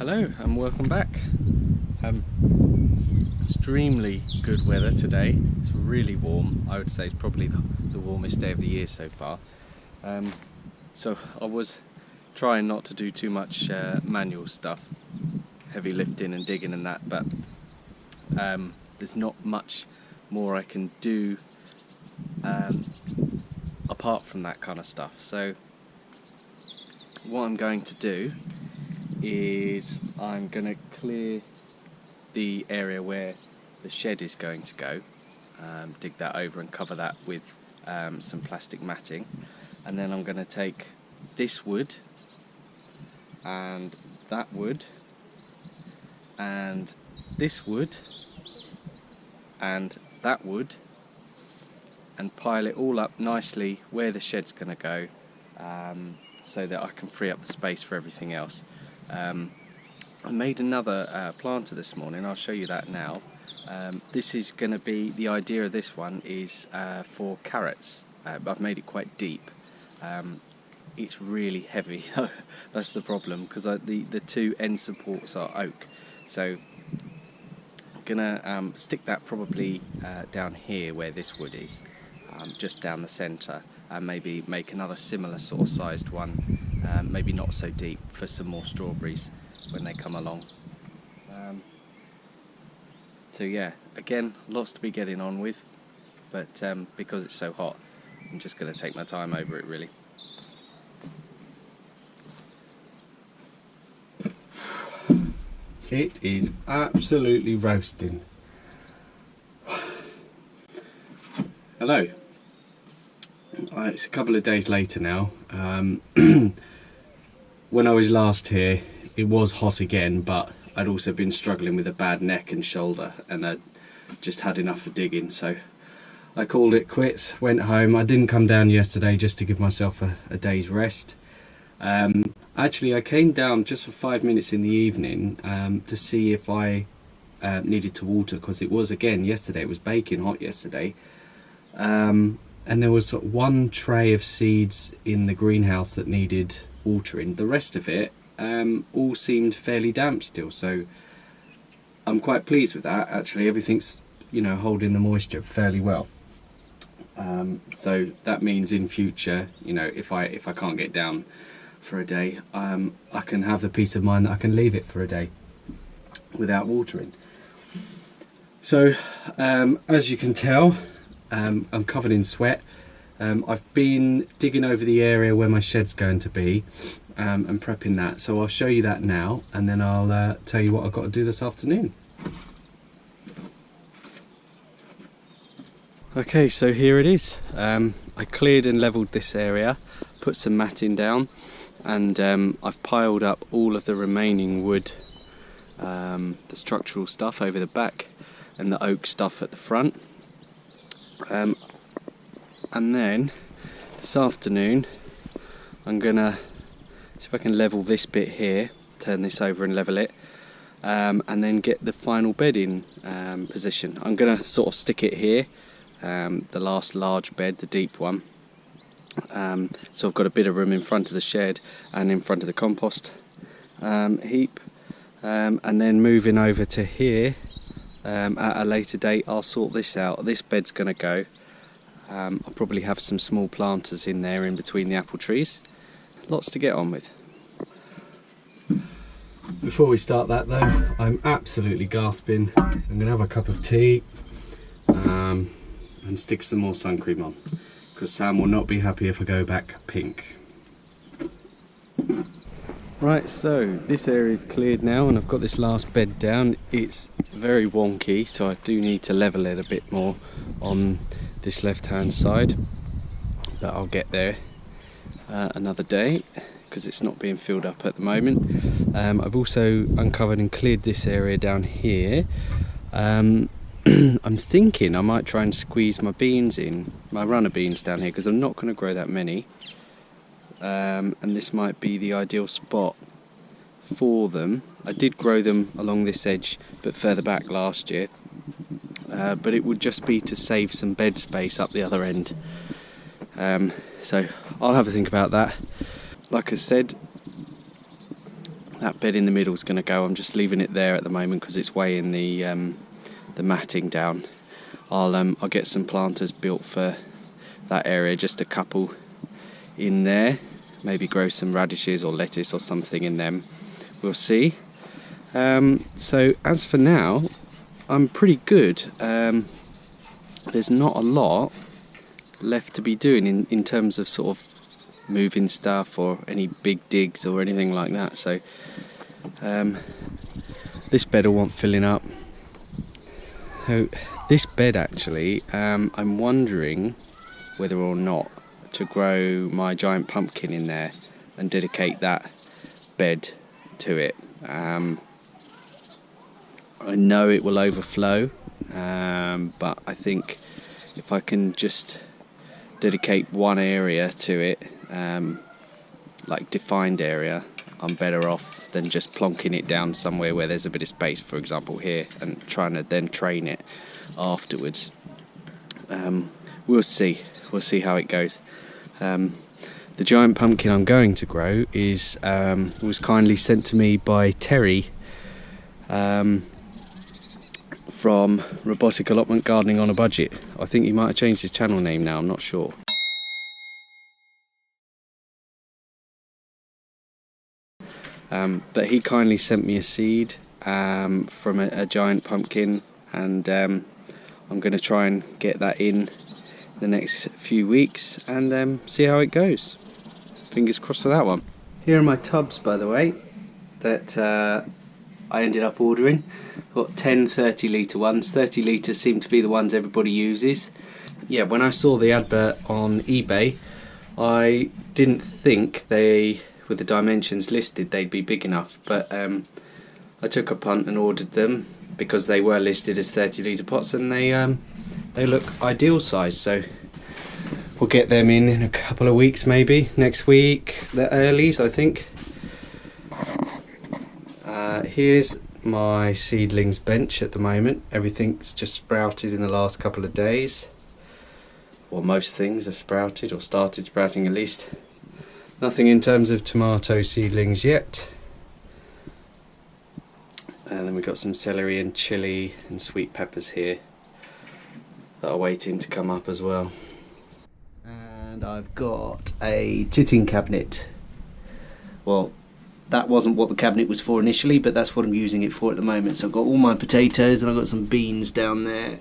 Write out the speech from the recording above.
Hello and welcome back. Extremely good weather today. It's really warm. I would say it's probably the warmest day of the year so far. So I was trying not to do too much manual stuff, heavy lifting and digging and that, but there's not much more I can do apart from that kind of stuff. So what I'm going to do is I'm going to clear the area where the shed is going to go, dig that over and cover that with some plastic matting, and then I'm going to take this wood and that wood and this wood and that wood and pile it all up nicely where the shed's going to go, so that I can free up the space for everything else. I made another planter this morning. I'll show you that now. This is going to be, the idea of this one is for carrots. I've made it quite deep. It's really heavy. That's the problem, because the two end supports are oak. So I'm gonna stick that probably down here where this wood is, just down the centre, and maybe make another similar sort of sized one, maybe not so deep, for some more strawberries when they come along. So yeah, again, lots to be getting on with, but because it's so hot, I'm just going to take my time over it really. It is absolutely roasting. Hello. It's a couple of days later now. When I was last here, it was hot again, but I'd also been struggling with a bad neck and shoulder, and I'd just had enough of digging, so I called it quits, went home. I didn't come down yesterday just to give myself a day's rest. Actually, I came down just for 5 minutes in the evening to see if I needed to water, because it was, again, yesterday, it was baking hot yesterday. And there was one tray of seeds in the greenhouse that needed watering. The rest of it all seemed fairly damp still, so I'm quite pleased with that. Actually, everything's, you know, holding the moisture fairly well. So that means in future, you know, if I can't get down for a day, I can have the peace of mind that I can leave it for a day without watering. So as you can tell, I'm covered in sweat. I've been digging over the area where my shed's going to be, and prepping that, so I'll show you that now, and then I'll tell you what I've got to do this afternoon. Okay, so here it is. I cleared and levelled this area, put some matting down, and I've piled up all of the remaining wood, the structural stuff over the back and the oak stuff at the front. And then this afternoon I'm gonna see if I can level this bit here, turn this over and level it, and then get the final bed in position. I'm gonna sort of stick it here, the last large bed, the deep one, so I've got a bit of room in front of the shed and in front of the compost heap, and then moving over to here at a later date. I'll sort this out. This bed's gonna go. I'll probably have some small planters in there in between the apple trees. Lots to get on with. Before we start that though, I'm absolutely gasping. So I'm going to have a cup of tea and stick some more sun cream on, because Sam will not be happy if I go back pink. Right, so this area is cleared now and I've got this last bed down. It's very wonky, so I do need to level it a bit more on this left hand side, but I'll get there another day because it's not being filled up at the moment. I've also uncovered and cleared this area down here. I'm thinking I might try and squeeze my beans in, my runner beans down here, because I'm not going to grow that many, and this might be the ideal spot for them. I did grow them along this edge but further back last year, but it would just be to save some bed space up the other end. So I'll have a think about that. Like I said, that bed in the middle is going to go. I'm just leaving it there at the moment because it's weighing the matting down. I'll get some planters built for that area, just a couple in there, maybe grow some radishes or lettuce or something in them, we'll see. So as for now, I'm pretty good. There's not a lot left to be doing in terms of sort of moving stuff or any big digs or anything like that. So this bed will want filling up. So this bed actually, I'm wondering whether or not to grow my giant pumpkin in there and dedicate that bed to it. I know it will overflow, but I think if I can just dedicate one area to it, like defined area, I'm better off than just plonking it down somewhere where there's a bit of space, for example here, and trying to then train it afterwards. We'll see how it goes. The giant pumpkin I'm going to grow was kindly sent to me by Terry from Robotic Allotment Gardening on a Budget. I think he might have changed his channel name now, I'm not sure. But he kindly sent me a seed from a giant pumpkin, and I'm going to try and get that in the next few weeks and see how it goes. Fingers crossed for that one. Here are my tubs, by the way, that I ended up ordering. Got 10 30 litre ones. 30 litres seem to be the ones everybody uses. Yeah, when I saw the advert on eBay, I didn't think with the dimensions listed they'd be big enough, but I took a punt and ordered them because they were listed as 30 litre pots, and they look ideal size. So we'll get them in a couple of weeks, maybe next week, the earlies I think. Here's my seedlings bench at the moment. Everything's just sprouted in the last couple of days, or most things have sprouted or started sprouting at least. Nothing in terms of tomato seedlings yet. And then we've got some celery and chilli and sweet peppers here that are waiting to come up as well. And I've got a titting cabinet. Well, that wasn't what the cabinet was for initially, but that's what I'm using it for at the moment. So I've got all my potatoes and I've got some beans down there,